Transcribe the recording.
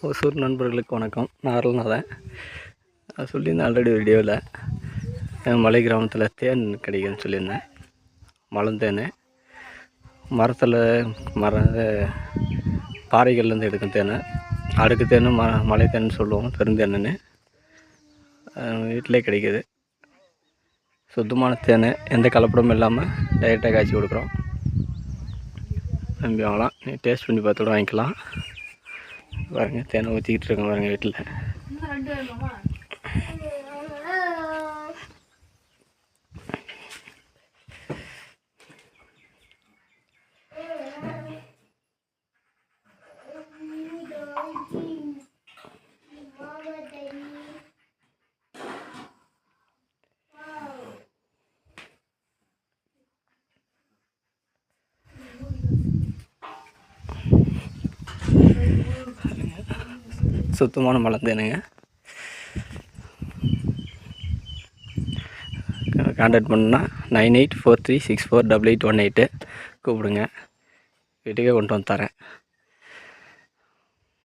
ஒசூர் நண்பர்களுக்கு வணக்கம். நான் அருள்நாதன். நான் சொல்லியிருந்தேன் ஆல்ரெடி வீடியோவில் மலை கிராமத்தில் தேன் கிடைக்குதுன்னு சொல்லியிருந்தேன். மலந்தேன் மரத்தில் பாறைகள்லேருந்து எடுக்கும் தேன், அடுக்கு தேன், மலை தேன்னு சொல்லுவோம், பெருந்தேன்னு. வீட்டிலே கிடைக்கிது. சுத்தமான தேன், எந்த கலப்படமும் இல்லாமல் டைரெக்டாக காய்ச்சி கொடுக்குறோம். நம்பி வாங்கலாம். நீ டேஸ்ட் பண்ணி பார்த்துட்டு வாங்கிக்கலாம். பாருங்க, தேனை ஊற்றிக்கிட்டு இருக்கேன் பாருங்கள் வீட்டில். சுத்தமான மலந்தேனுங்க. கான்டாக்ட் பண்ணுன்னா 9843648818 கூப்பிடுங்க. வீட்டுக்கே கொண்டு வந்து தரேன்.